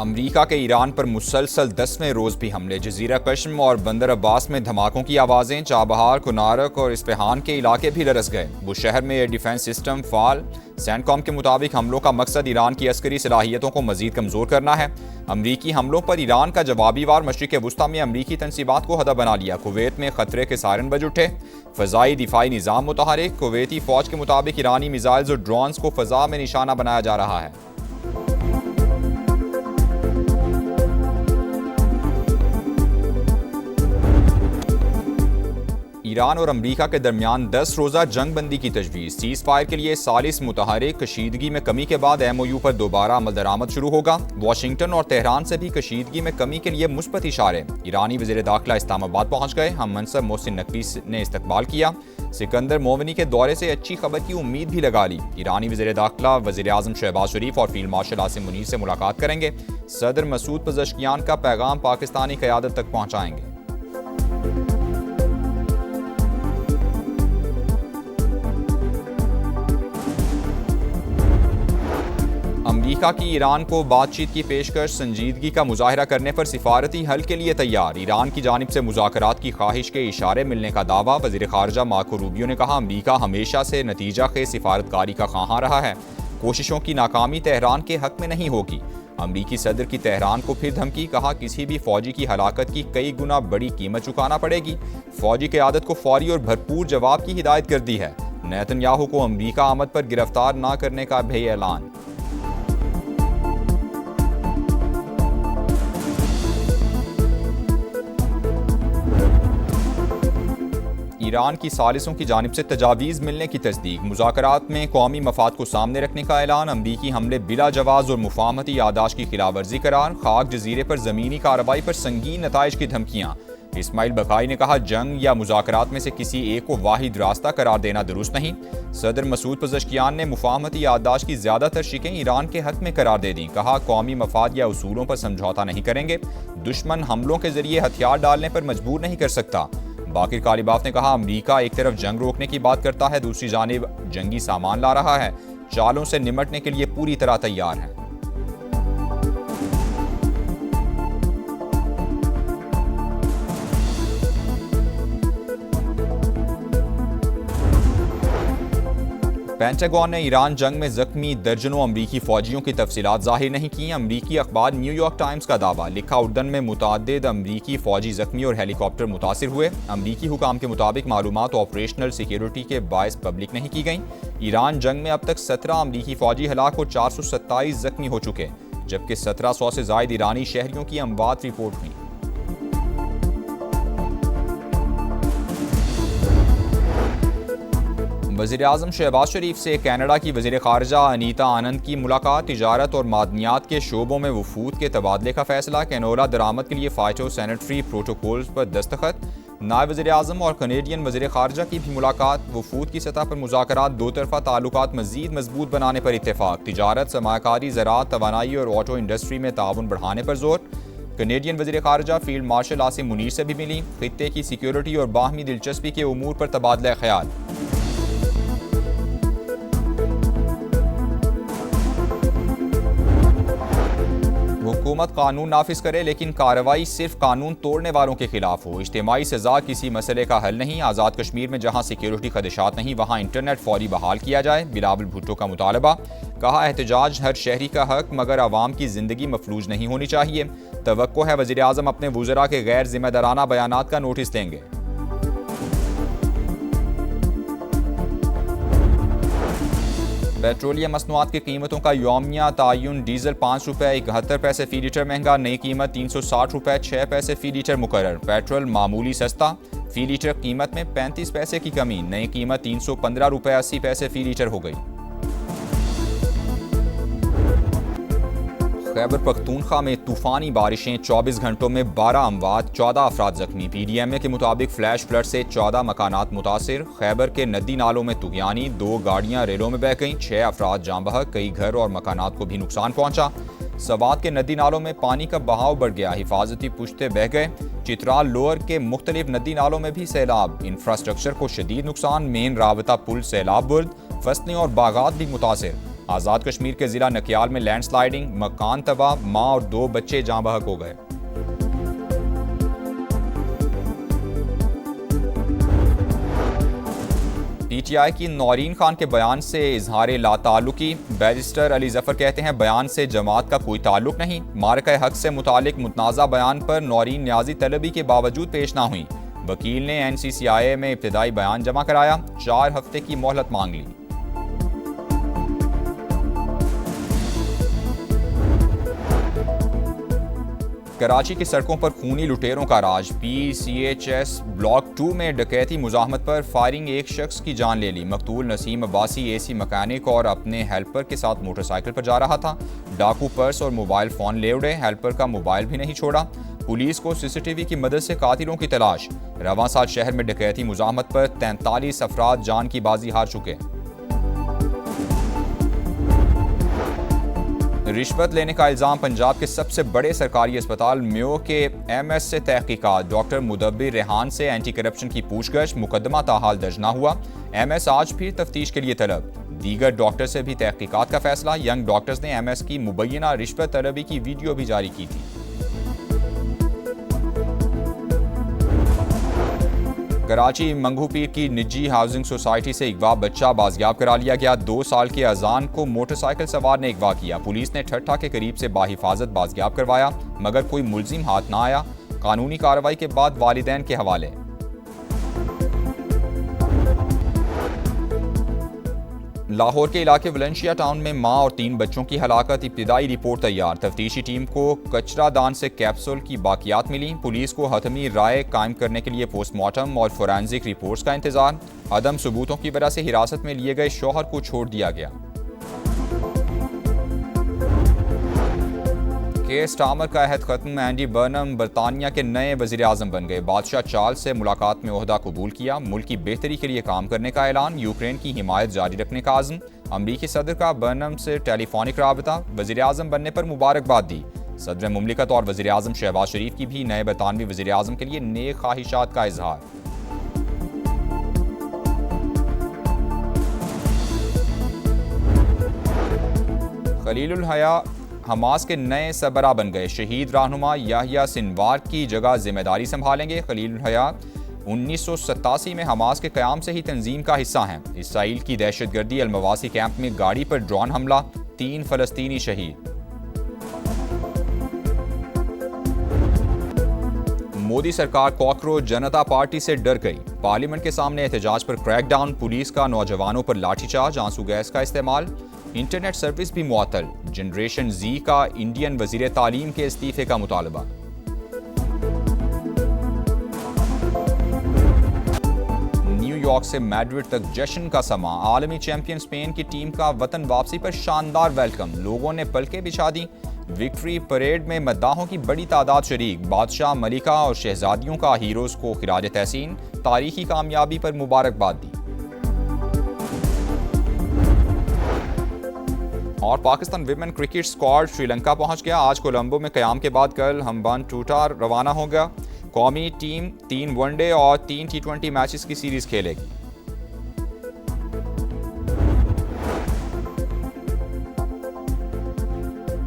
अमरीका के ईरान पर मुसलसल 10वें रोज़ भी हमले। जजीरा कश्म और बंदर अब्बास में धमाकों की आवाज़ें। चाबहार, कुनारक और इस्फहान के इलाके भी लरस गए। बुशहर में एयर डिफेंस सिस्टम फाल। सैंडकॉम के मुताबिक हमलों का मकसद ईरान की अस्करी सलाहियतों को मजीद कमज़ोर करना है। अमरीकी हमलों पर ईरान का जवाबी वार। मशरिक़ वुस्ता में अमरीकी तनसीबात को हदा बना लिया। कुवैत में खतरे के सायरन बज उठे। फ़ज़ाई दिफाई निज़ाम मुतहरिक। कुवैती फ़ौज के मुताबिक ईरानी मिसाइल्स और ड्रोन्स को फ़ज़ा में निशाना बनाया जा रहा है। ईरान और अमरीका के दरमियान 10 रोज़ा जंग बंदी की तजवीज़। सीज़ फायर के लिए सालिस मुतहरिक। कशीदगी में कमी के बाद MOU पर दोबारा अमल दरामद शुरू होगा। वाशिंगटन और तेहरान से भी कशीदगी में कमी के लिए मुस्बत इशारे। ईरानी वज़ीर दाखिला इस्लामाबाद पहुँच गए। हम मनसब मोहसिन नकवी ने इस्तकबाल किया। सिकंदर मोमिनी के दौरे से अच्छी खबर की उम्मीद भी लगा ली। ईरानी वज़ीर दाखिला वज़ीर आज़म शहबाज शरीफ और फील्ड मार्शल आसिम मुनीर से मुलाकात करेंगे। सदर मसूद पज़ेश्कियान का पैगाम पाकिस्तानी क़यादत तक पहुँचाएंगे। अमरीका की ईरान को बातचीत की पेशकश। संजीदगी का मुजाहरा करने पर सिफारती हल के लिए तैयार। ईरान की जानिब से मुज़ाकरात की ख्वाहिश के इशारे मिलने का दावा। वज़ीर ख़ारजा मार्को रूबियो ने कहा, अमरीका हमेशा से नतीजा खे सिफारतकारी का ख्वाहां रहा है। कोशिशों की नाकामी तेहरान के हक में नहीं होगी। अमरीकी सदर की तेहरान को फिर धमकी। कहा, किसी भी फौजी की हलाकत की कई गुना बड़ी कीमत चुकाना पड़ेगी। फौजी क़यादत को फौरी और भरपूर जवाब की हिदायत कर दी है। नेतन्याहू को अमरीका आमद पर गिरफ्तार न करने का भी ऐलान। ईरान की सालिसों की जानिब से तजावीज़ मिलने की तस्दीक। मुज़ाकरात में कौमी मफाद को सामने रखने का ऐलान। अमरीकी हमले बिला जवाज़ और मुफाहमती यादाश्त की खिलाफवर्जी करार। खाक जजीरे पर ज़मीनी कार्रवाई पर संगीन नताइज की धमकियाँ। इस्माइल बकाई ने कहा, जंग या मुज़ाकरात में से किसी एक को वाहिद रास्ता करार देना दुरुस्त नहीं। सदर मसूद पज़ेश्कियान ने मुफाहमती यादाश्त की ज़्यादातर शिकें ईरान के हक में करार दे दी। कहा, कौमी मफाद या उसूलों पर समझौता नहीं करेंगे। दुश्मन हमलों के जरिए हथियार डालने पर मजबूर नहीं कर सकता। बाकिर कालिबाफ ने कहा, अमरीका एक तरफ जंग रोकने की बात करता है, दूसरी जानिब जंगी सामान ला रहा है। चालों से निमटने के लिए पूरी तरह तैयार है। पेंटागन ने ईरान जंग में जख्मी दर्जनों अमरीकी फौजियों की तफसीलात जाहिर नहीं की। अमरीकी अखबार न्यूयॉर्क टाइम्स का दावा। लिखा, उर्दन में मुतअद्दिद अमरीकी फौजी जख्मी और हेलीकॉप्टर मुतासिर हुए। अमरीकी हुकाम के मुताबिक मालूमात ऑपरेशनल सिक्योरिटी के बायस पब्लिक नहीं की गई। ईरान जंग में अब तक 17 अमरीकी फौजी हलाक और 427 जख्मी हो चुके, जबकि 1700 से जायद ईरानी शहरियों की अमवात रिपोर्ट हुई। वज़ीर आज़म शहबाज शरीफ से कनाडा की वज़ीर ख़ारजा अनीता आनंद की मुलाकात। तिजारत और मादनियात के शोबों में वफूद के तबादले का फैसला। कैनोला दरामद के लिए फाइटो सैनिटरी प्रोटोकॉल्स पर दस्तखत। नायब वज़ीर आज़म और कनेडियन वज़ीर ख़ारजा की भी मुलाकात। वफूद की सतह पर मुज़ाकरात। दो तरफ़ा ताल्लुकात मज़ीद मजबूत बनाने पर इत्तेफाक। तिजारत, सरमायाकारी, ज़राअत, तवानाई और ऑटो इंडस्ट्री में ताउन बढ़ाने पर जोर। कनेडियन वज़ीर ख़ारजा फील्ड मार्शल आसिम मुनीर से भी मिली। खित्ते की सिक्योरिटी और बाहमी दिलचस्पी के उमूर पर तबादला ख्याल। हुकूमत कानून नाफिज करे, लेकिन कार्रवाई सिर्फ कानून तोड़ने वालों के खिलाफ हो। इज्तिमाई सजा किसी मसले का हल नहीं। आज़ाद कश्मीर में जहां सिक्योरिटी खदशात नहीं, वहां इंटरनेट फौरी बहाल किया जाए। बिलावल भुट्टो का मुतालबा। कहा, एहतजाज हर शहरी का हक, मगर आवाम की जिंदगी मफलूज नहीं होनी चाहिए। तवक्को है वज़ीर आज़म अपने वुज़रा के गैर जिम्मेदाराना बयानात का नोटिस लेंगे। पेट्रोलियम मसनूआत की कीमतों का यौमिया तयन। डीजल 5 रुपये 71 पैसे फ़ी लीटर महंगा। नई कीमत 360 रुपये 6 पैसे फ़ी लीटर मुकर्रर। पेट्रोल मामूली सस्ता। फ़ी लीटर कीमत में 35 पैसे की कमी। नई कीमत 315 रुपये 80 पैसे फ़ी लीटर हो गई। खैबर पख्तूनख्वा में तूफ़ानी बारिशें। 24 घंटों में 12 अमवात, 14 अफराद जख्मी। PDMA के मुताबिक फ्लैश फ्लड से 14 मकानात मुतासिर। खैबर के नदी नालों में तुगयानी। 2 गाड़ियाँ रेलों में बह गईं। 6 अफराद जाँ बहक। कई घर और मकानात को भी नुकसान पहुँचा। सवात के नदी नालों में पानी का बहाव बढ़ गया। हिफाजती पुश्ते बह गए। चित्राल लोअर के मुख्तलिफ नदी नालों में भी सैलाब। इंफ्रास्ट्रक्चर को शदीद नुकसान। मेन राबता पुल सैलाब बुर्द। फसलें और बागात भी मुतासिर। आज़ाद कश्मीर के ज़िला नकियाल में लैंडस्लाइडिंग, मकान तबाह, माँ और 2 बच्चे जाँ बहक हो गए। PTI की नौरीन खान के बयान से इजहार लाताल्लुकी। बैरिस्टर अली जफर कहते हैं बयान से जमात का कोई ताल्लुक नहीं। मारका हक से मुतालिक मुतनाज़ा बयान पर नौरीन न्याजी तलबी के बावजूद पेश ना हुई। वकील ने NCCIA में इब्तिदाई बयान जमा कराया, 4 हफ्ते की मोहलत मांग ली। कराची की सड़कों पर खूनी लुटेरों का राज। PCHS ब्लॉक 2 में डकैती मुजाहमत पर फायरिंग, एक शख्स की जान ले ली। मकतूल नसीम अब्बासी AC मैकेनिक और अपने हेल्पर के साथ मोटरसाइकिल पर जा रहा था। डाकू पर्स और मोबाइल फ़ोन ले उड़े, हेल्पर का मोबाइल भी नहीं छोड़ा। पुलिस को CCTV की मदद से कातिलों की तलाश। रवां साल शहर में डकैती मुजाहमत पर 43 अफराद जान की बाजी हार चुके। रिश्वत लेने का इल्ज़ाम पंजाब के सबसे बड़े सरकारी अस्पताल म्यो के MS से तहकीकात। डॉक्टर मुदब्बिर रेहान से एंटी करप्शन की पूछगछ, मुकदमा ताहाल दर्ज ना हुआ। MS आज फिर तफ्तीश के लिए तलब। दीगर डॉक्टर से भी तहकीकात का फैसला। यंग डॉक्टर्स ने MS की मुबैना रिश्वत तलबी की वीडियो भी जारी की थी। कराची मंगू पीर की निजी हाउसिंग सोसाइटी से अगवा बच्चा बाजियाब करा लिया गया। 2 साल के अजान को मोटरसाइकिल सवार ने अगवा किया। पुलिस ने ठट्ठा के करीब से बाहिफाजत बाजियाब करवाया, मगर कोई मुलजिम हाथ ना आया। कानूनी कार्रवाई के बाद वालिदैन के हवाले। लाहौर के इलाके वलेंशिया टाउन में मां और 3 बच्चों की हलाकत। इब्तिदाई रिपोर्ट तैयार। तफ्तीशी टीम को कचरा दान से कैप्सूल की बाकियात मिली। पुलिस को हतमी राय कायम करने के लिए पोस्टमार्टम और फोरेंसिक रिपोर्ट्स का इंतजार। अदम सबूतों की वजह से हिरासत में लिए गए शौहर को छोड़ दिया गया। केयर स्टार्मर का अहद खत्म। एंडी बर्नम बरतानिया के नए वज़ीर आज़म बन गए। बादशाह चार्ल्स से मुलाकात में ओहदा कबूल किया। मुल्क की बेहतरी के लिए काम करने का ऐलान। यूक्रेन की हिमायत जारी रखने का आज़म। अमरीकी सदर का बर्नम से टेलीफोनिक राबता। वज़ीर आज़म बनने पर मुबारकबाद दी। सदर मुमलिकत और वज़ीर आज़म शहबाज शरीफ की भी नए बरतानवी वज़ीर आज़म के लिए नेक ख्वाहिशात का इजहार। खलीलुल हया हमास के नए सरबराह बन गए। शहीद रहनुमा याहिया सिनवार की जगह जिम्मेदारी संभालेंगे। खलीलुल हया 1987 में हमास के क़याम से ही तंजीम का हिस्सा हैं। इसराइल की दहशतगर्दी अलमवासी कैंप में गाड़ी पर ड्रोन हमला, 3 फ़लस्तीनी शहीद। मोदी सरकार कॉकरोच जनता पार्टी से डर गई। पार्लियामेंट के सामने एहतजाज पर क्रैकडाउन। पुलिस का नौजवानों पर लाठीचार्ज, आंसू गैस का इस्तेमाल। इंटरनेट सर्विस भी मुअत्तल। जनरेशन Z का इंडियन वजीर तालीम के इस्तीफे का मुतालबा। न्यूयॉर्क से मैड्रिड तक जश्न का समा। आलमी चैंपियन स्पेन की टीम का वतन वापसी पर शानदार वेलकम। लोगों ने पलकें बिछा दी। विक्ट्री परेड में मद्दाहों की बड़ी तादाद शरीक। बादशाह, मलिका और शहजादियों का हीरोज को खिराज तहसीन। तारीखी कामयाबी पर मुबारकबाद दी। और Pakistan women cricket squad Sri Lanka पहुंच गया। आज कोलंबो में क़याम के बाद कल हम्बानटोटा रवाना हो गया। कौमी टीम 3 वनडे और 3 T20 मैचेस की सीरीज़ खेलेगी।